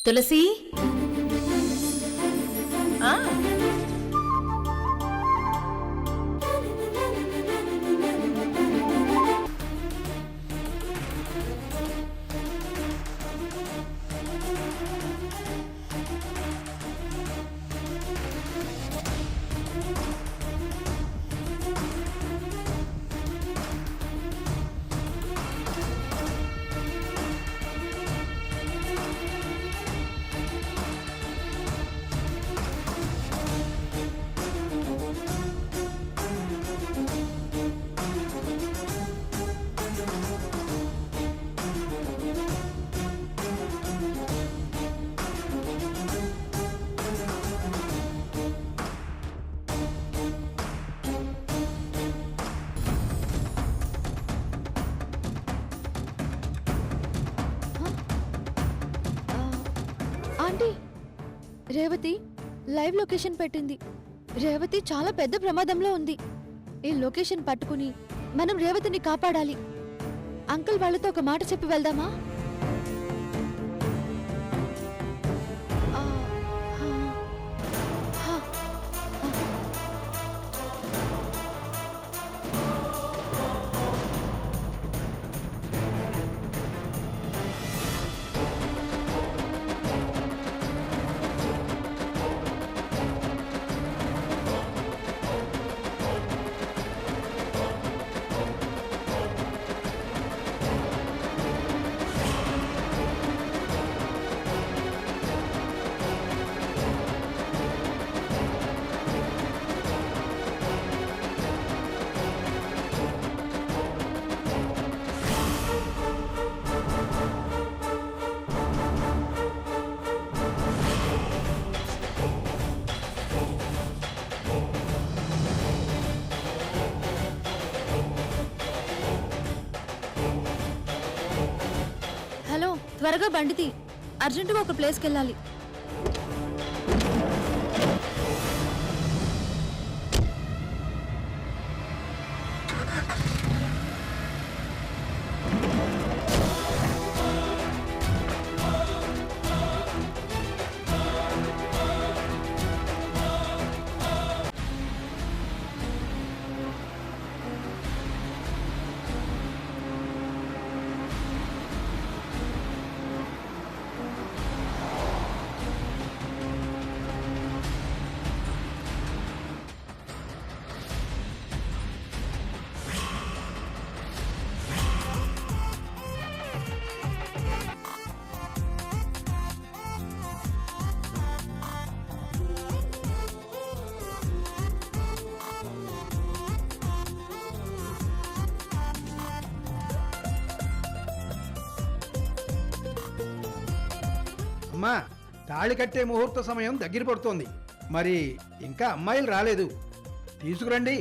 తులసి aunty, Revathi live location పెట్టింది. రేవతి చాలా పెద్ద ప్రమాదంలో ఉంది. ఈ లొకేషన్ పట్టుకుని మనం రేవతిని కాపాడాలి. అంకుల్ వాళ్ళతో ఒక మాట చెప్పి వెళ్దామా? హలో, త్వరగా బండితి, అర్జెంటుగా ఒక ప్లేస్కి వెళ్ళాలి. అమ్మా, తాళి కట్టే ముహూర్త సమయం దగ్గర పడుతోంది. మరి ఇంకా అమ్మాయిలు రాలేదు, తీసుకురండి.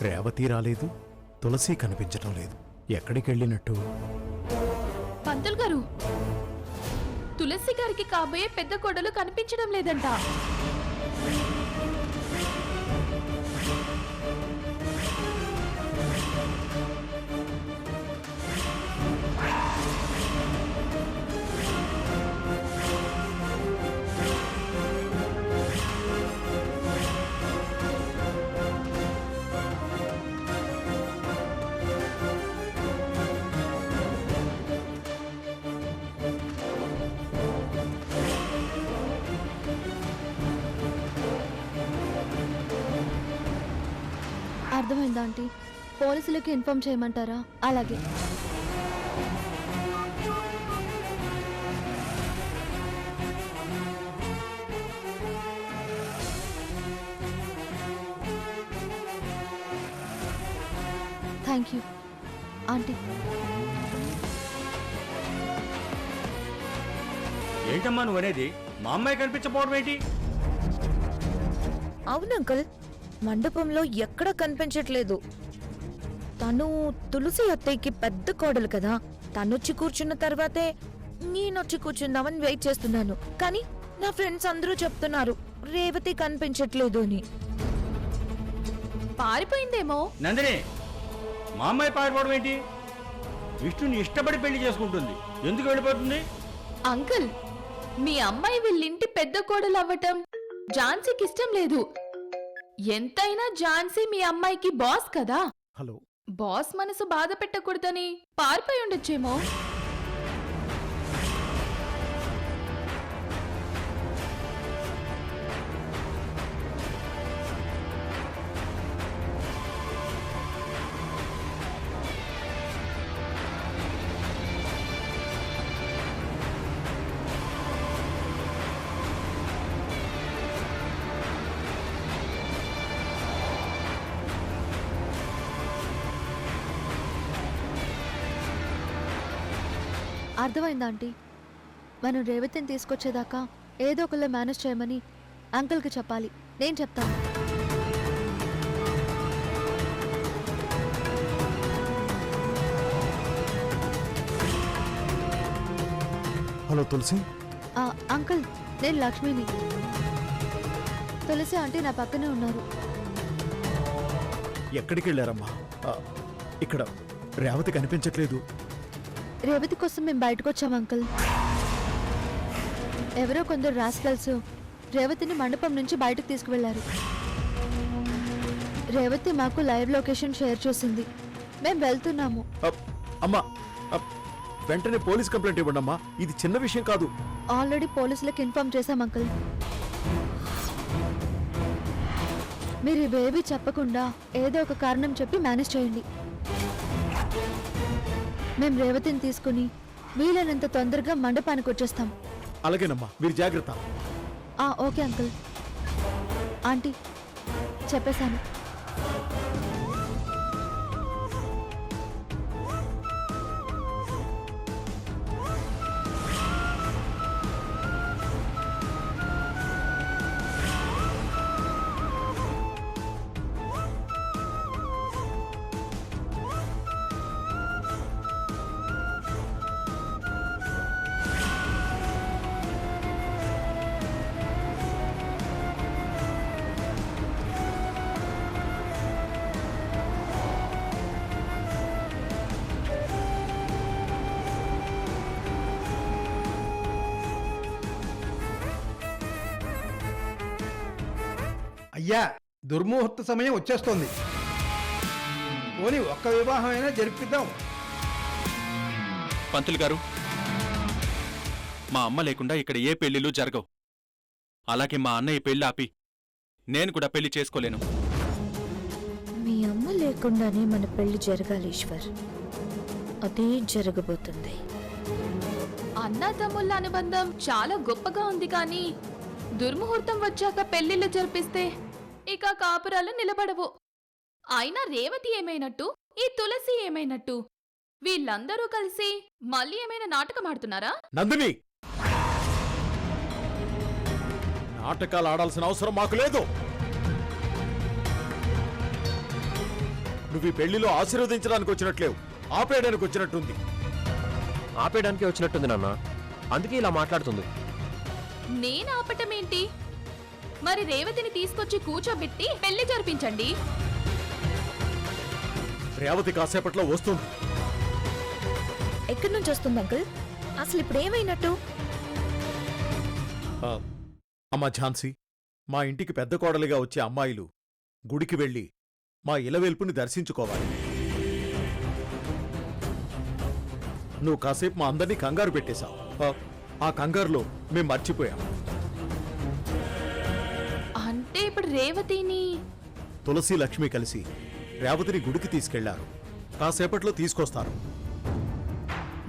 రేవతి రాలేదు, తులసి కనిపించటం లేదు. ఎక్కడికి వెళ్ళినట్టు? పంతులు గారు, తులసి గారికి కాబోయే పెద్ద కొడలు కనిపించడం లేదంట. అర్థమైందా ఆంటీ? పోలీసులకి ఇన్ఫార్మ్ చేయమంటారా? అలాగే. Thank you aunty. ఏంటమ్మా నువ్వు అనేది? మా అమ్మాయి కనిపించకపోవడం ఏంటి? అవును అంకుల్, మండపంలో ఎక్కడా కనిపించట్లేదు. తను తులసి అత్తయ్యకి పెద్ద కోడలు కదా, తనొచ్చి కూర్చున్న తర్వాతే నేనొచ్చి కూర్చుందామని వెయిట్ చేస్తున్నాను. కానీ నా ఫ్రెండ్స్ అందరూ చెప్తున్నారు రేవతి కనిపించట్లేదు అని. పారిపోయిందేమో. నందిని, మా అమ్మాయి పారిపోవడం ఏంటి? విష్ణుని ఇష్టపడి పెళ్లి చేసుకుంటుంది. ఎందుకు వెళ్ళిపోతుంది? అంకుల్, మీ అమ్మాయి వీళ్ళింటి పెద్ద కోడలు అవ్వటం ఝాన్సీకి ఇష్టం లేదు. ఎంతైనా ఝాన్సీ మీ అమ్మాయికి బాస్ కదా. హలో, బాస్ మనసు బాధ పెట్టకూడదని పారిపోయి ఉండొచ్చేమో. అర్థమైందా ఆంటీ? మనం రేవతిని తీసుకొచ్చేదాకా ఏదో ఒకళ్ళు మేనేజ్ చేయమని అంకుల్కి చెప్పాలి. నేను చెప్తాను. హలో తులసి. అంకుల్, నేను లక్ష్మిని. తులసి ఆంటీ నా పక్కనే ఉన్నారు. ఎక్కడికి వెళ్ళారమ్మా? ఇక్కడ రేవతి కనిపించట్లేదు. రేవతి కోసం మేము బయటకు వచ్చాం అంకుల్. ఎవరో కొందరు రాస్కల్స్ రేవతిని మండపం నుంచి బయటకు తీసుకువెళ్లారు. రేవతి మాకు లైవ్ లొకేషన్ షేర్ చేసింది. మేము వెళ్తున్నాము. అమ్మా, వెంటనే పోలీస్ కంప్లైంట్ ఇవ్వండి అమ్మా. ఇది చిన్న విషయం కాదు. ఆల్రెడీ పోలీసులకు ఇన్ఫార్మ్ చేశాం అంకుల్. మీరు ఇవేవి చెప్పకుండా ఏదో ఒక కారణం చెప్పి మేనేజ్ చేయండి. మేము రేవతిని తీసుకుని వీలైనంత తొందరగా మండపానికి వచ్చేస్తాం. అలాగేనమ్మా, మీరు జాగ్రత్త. Okay uncle. ఆంటీ, చెప్పేశాను. అయ్యా, దుర్ముహూర్త సమయం వచ్చేస్తోంది. పోనీ ఒక్క వివాహమైనా జరిపిద్దాం. పంతులు గారు, మా అమ్మ లేకుండా ఇక్కడ ఏ పెళ్లిళ్ళు జరగవు. అలాగే మా అన్నయ్య పెళ్లి ఆపి నేను కూడా పెళ్లి చేసుకోలేను. మీ అమ్మ లేకుండానే మన పెళ్లి జరగాలి ఈశ్వర్. అదే జరగబోతుంది. అన్నదమ్ముళ్ళ అనుబంధం చాలా గొప్పగా ఉంది కానీ దుర్ముహూర్తం వచ్చాక పెళ్లిళ్ళు జరిపిస్తే ఇక కాపురాలు నిలబడవు. అయినా రేవతి ఏమైనట్టు, ఈ తులసి ఏమైనట్టు? వీళ్ళందరూ కలిసి మళ్ళీ ఏమైనా నాటకం ఆడుతున్నారా? నందిని, నాటకాలు ఆడాల్సిన అవసరం మాకు లేదు. నువ్వు ఈ పెళ్లిలో ఆశీర్వదించడానికి వచ్చినట్లేవు, ఆపేయడానికి వచ్చినట్టుంది. ఆపేయడానికి వచ్చినట్టుంది నాన్న, అందుకే ఇలా మాట్లాడుతుంది. నేను ఆపటమేంటి? మరి రేవతిని తీసుకొచ్చి కూర్చోబెట్టి పెళ్లి జరిపించండి. రేవతి కాసేపట్లో వస్తుంది. ఎక్కడి నుంచి వస్తుంది అంకుల్? అసలు ఇప్పుడు ఏమైనట్టు? అమ్మా ఝాన్సీ, మా ఇంటికి పెద్ద కోడలిగా వచ్చే అమ్మాయిలు గుడికి వెళ్ళి మా ఇలవెల్పుని దర్శించుకోవాలి. నువ్వు కాసేపు మా అందరినీ కంగారు పెట్టేశావు. ఆ కంగారులో మేం మర్చిపోయాం. అంటే ఇప్పుడు రేవతిని తులసి లక్ష్మి కలిసి రేవతిని గుడికి తీసుకెళ్లారు. కాసేపట్లో తీసుకొస్తారు.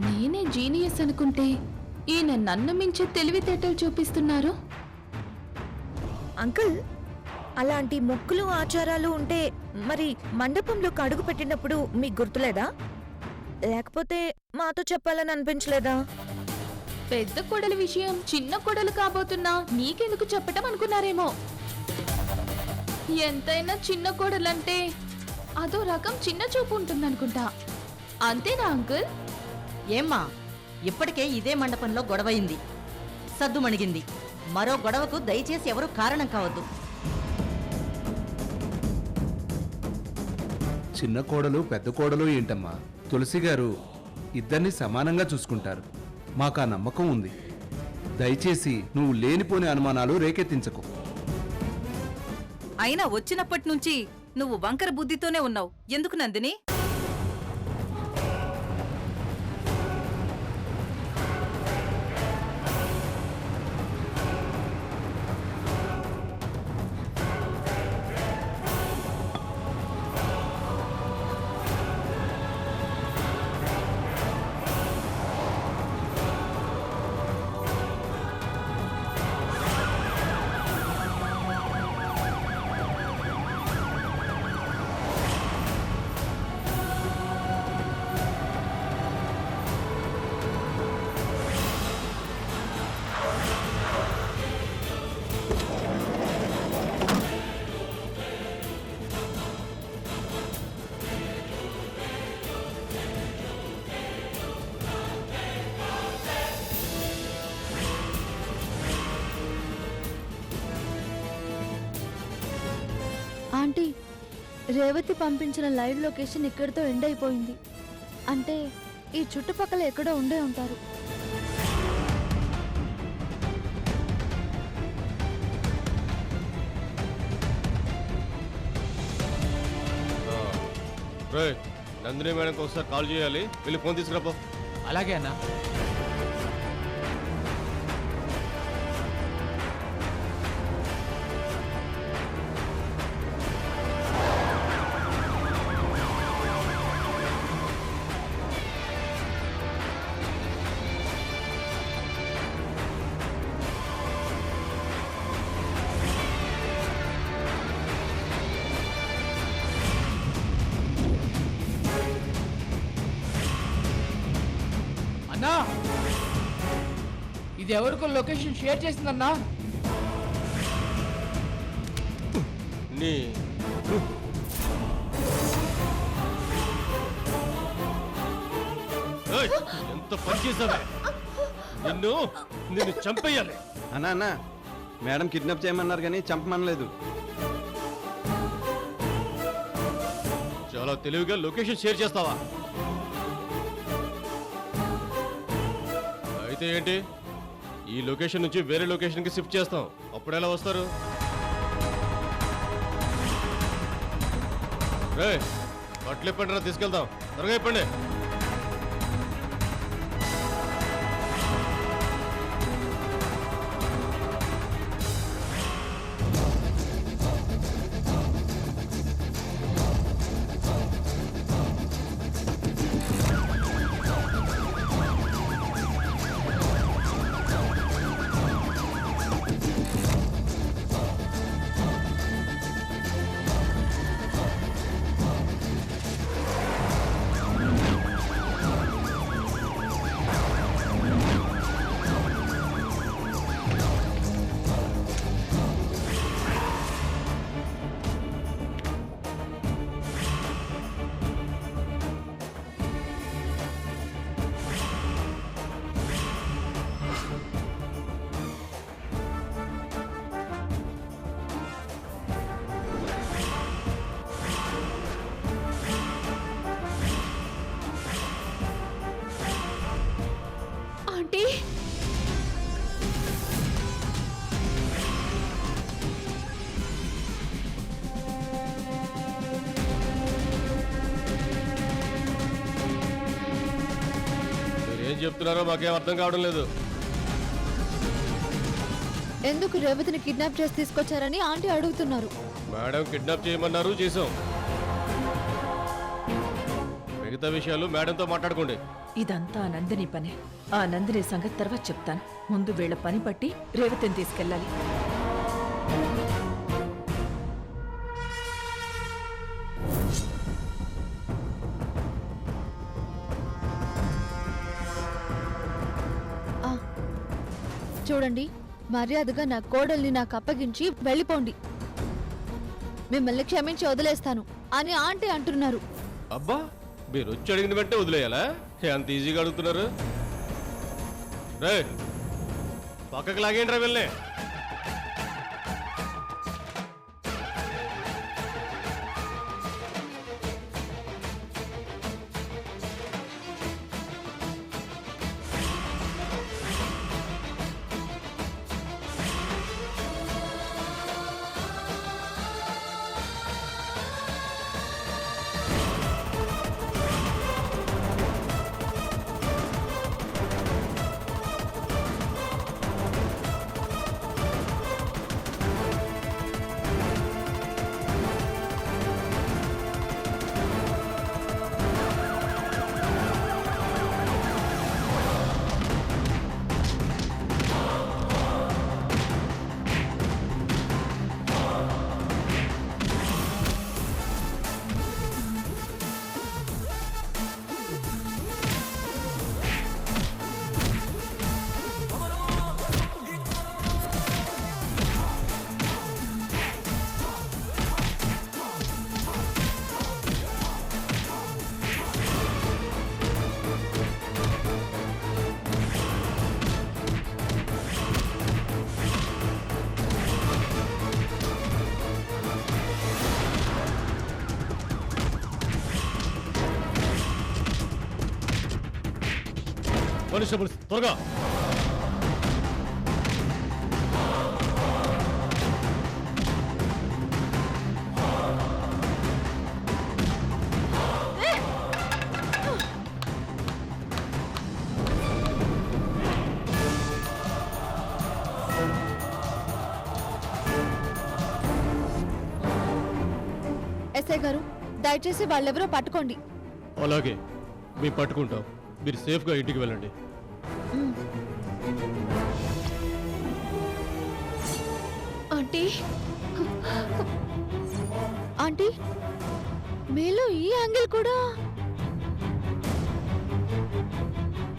నేనే జీనియస్ అనుకుంటే ఈయన నన్ను మించి తెలివితేటలు చూపిస్తున్నారు. అంకుల్, అలాంటి మొక్కులు ఆచారాలు ఉంటే మరి మండపంలో అడుగు పెట్టినప్పుడు మీకు గుర్తులేదా? లేకపోతే మాతో చెప్పాలని అనిపించలేదా? పెద్ద కొడలి విషయం చిన్న కొడలు కాబోతున్నా నీకెందుకు చెప్పటం అనుకున్నారేమో. ఎంతైనా చిన్న కోడలంటే అదో రకం చిన్న చూపు ఉంటుందనుకుంటా. అంతేనా అంకుల్? ఏమ్మా, ఇప్పటికే ఇదే మండపంలో గొడవయింది, సద్దుమణిగింది. మరో గొడవకు దయచేసి ఎవరూ కారణం కావద్దు. చిన్న కోడలు పెద్ద కోడలు ఏంటమ్మా? తులసి గారు ఇద్దరిని సమానంగా చూసుకుంటారు. మాకు ఆ నమ్మకం ఉంది. దయచేసి నువ్వు లేనిపోని అనుమానాలు రేకెత్తించకు. అయినా వచ్చినప్పటి నుంచి నువ్వు వంకర బుద్ధితోనే ఉన్నావు. ఎందుకు నందిని? ఆంటీ, రేవతి పంపించిన లైవ్ లొకేషన్ ఇక్కడితో ఎండ్ అయిపోయింది. అంటే ఈ చుట్టుపక్కల ఎక్కడో ఉండే ఉంటారు. నందిని మేడంకి ఒకసారి కాల్ చేయాలి. వెళ్ళి ఫోన్ తీసుకురాపో. అలాగే అన్నా. అన్నా, ఇది ఎవరికో లొకేషన్ షేర్ చేసిందన్నా. నీ ఏయ్, ఎంత పని చేసావే! నిన్ను చంపేయాలి. అన్నా అన్నా, మేడం కిడ్నాప్ చేయమన్నారు కానీ చంపమనలేదు. చాలా తెలివిగా లొకేషన్ షేర్ చేస్తావా? అయితే ఏంటి, ఈ లొకేషన్ నుంచి వేరే లొకేషన్కి షిఫ్ట్ చేస్తాం. అప్పుడు ఎలా వస్తారు? రే, బట్టలు ఇప్పండి రా, తీసుకెళ్తాం. త్వరగా ఇప్పండి. ఆంటీ, మీరేం చెప్తున్నారో మాకేం అర్థం కావడం లేదు. ఎందుకు రేవతిని కిడ్నాప్ చేసి తీసుకొచ్చారని ఆంటీ అడుగుతున్నారు. మేడం కిడ్నాప్ చేయమన్నారు, చేసాం. మిగతా విషయాలు మేడంతో మాట్లాడుకోండి. ఇదంతా ఆ నందిని పనే. ఆ నందిని సంగతి తర్వాత చెప్తాను. ముందు వీళ్ళ పని పట్టి రేవతిని తీసుకెళ్ళాలి. చూడండి, మర్యాదగా నా కోడల్ని నాకు అప్పగించి వెళ్ళిపోండి. మిమ్మల్ని క్షమించి వదిలేస్తాను అని ఆంటీ అంటున్నారు. అబ్బా, మీరు వచ్చి అడిగిన వెంటనే వదిలేయాలా? ఎంత ఈజీగా అడుగుతున్నారు. రే, పక్కకు లాగేండి రా వెళ్ళే. కానిస్టేబుల్స్ త్వరగా. ఎస్ఐ గారు దయచేసి వాళ్ళెవరో పట్టుకోండి. అలాగే మేము పట్టుకుంటాం. మీరు సేఫ్గా ఇంటికి వెళ్ళండి. ఆంటీ ఆంటీ మీలో ఈ యాంగిల్ కూడా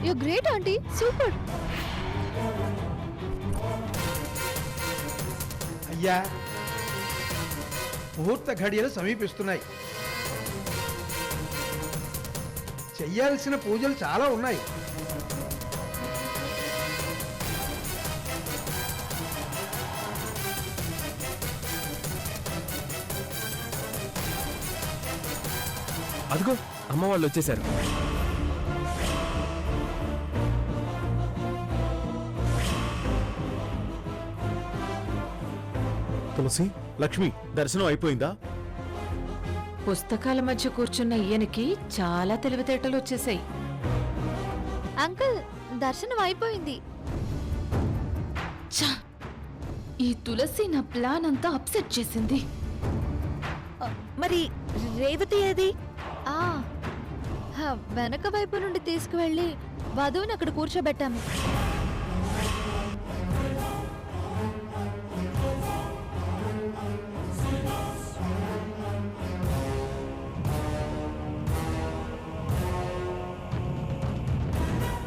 యు గ్రేట్ ఆంటీ, సూపర్. అయ్యా, ముహూర్త ఘడియలు సమీపిస్తున్నాయి. చెయ్యాల్సిన పూజలు చాలా ఉన్నాయి. అదిగో అమ్మ వాళ్ళు వచ్చేసారు. తులసి, లక్ష్మి, దర్శనం అయిపోయిందా? పుస్తకాల మధ్య కూర్చున్న ఈయనకి చాలా తెలివితేటలు వచ్చేసాయి. అంకుల్ దర్శనం అయిపోయింది. ఛ! ఈ తులసి నా ప్లాన్ అంతా అప్సెట్ చేసింది. మరి రేవతి ఏది? ఆ వెనక వైపు నుండి తీసుకువెళ్ళి వధువుని అక్కడ కూర్చోబెట్టాము.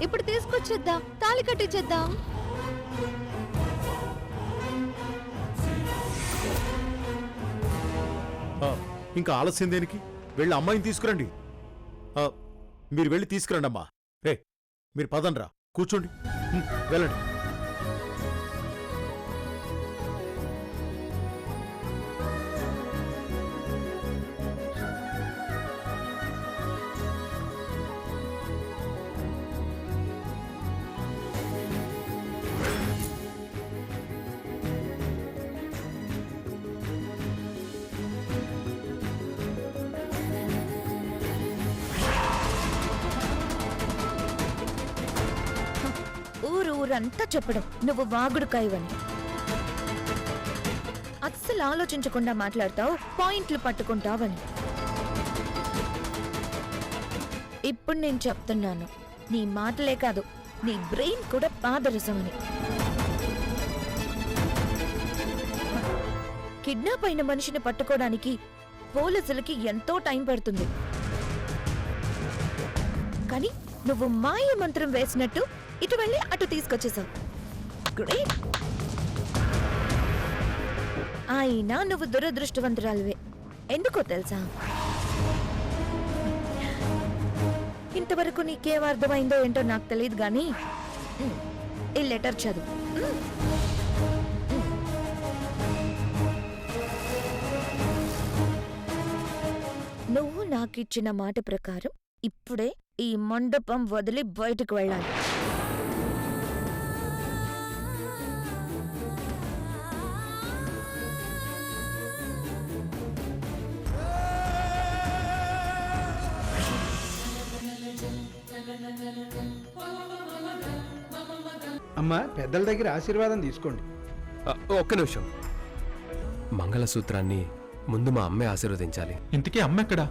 ఇప్పుడు తీసుకొచ్చేద్దాం, తాళి కట్టించేద్దాం. ఇంకా ఆలస్యం దేనికి? వెళ్ళి అమ్మాయిని తీసుకురండి. మీరు వెళ్ళి తీసుకురండి అమ్మా. రే, మీరు పదండ్రా, కూర్చోండి. వెళ్ళండి. ఊరంతా చెప్పడం నువ్వు వాగుడుకాయవని. అస్సలు ఆలోచించకుండా మాట్లాడతావు, పాయింట్లు పట్టుకుంటావని. ఇప్పుడు నేను చెప్తున్నాను, నీ మాటలే కాదు నీ బ్రెయిన్ కూడా పాదరసమని. కిడ్నాప్ అయిన మనిషిని పట్టుకోవడానికి పోలీసులకి ఎంతో టైం పడుతుంది. కానీ నువ్వు మాయ మంత్రం వేసినట్టు ఇటు వెళ్ళి అటు తీసుకొచ్చేసావు. గ్రేట్. అయినా నువ్వు దురదృష్టవంతురాలివే. ఎందుకో తెలుసా? ఇంతవరకు నీకేం అర్థమైందో ఏంటో నాకు తెలియదు కానీ ఈ లెటర్ చదువు. నువ్వు నాకిచ్చిన మాట ప్రకారం ఇప్పుడే ఈ మండపం వదిలి బయటకు వెళ్ళాలి. అమ్మా, పెద్దల దగ్గర ఆశీర్వాదం తీసుకోండి. ఒక్క నిమిషం. మంగళసూత్రాన్ని ముందు మా అమ్మే ఆశీర్వదించాలి. ఇంతకీ అమ్మ ఎక్కడా?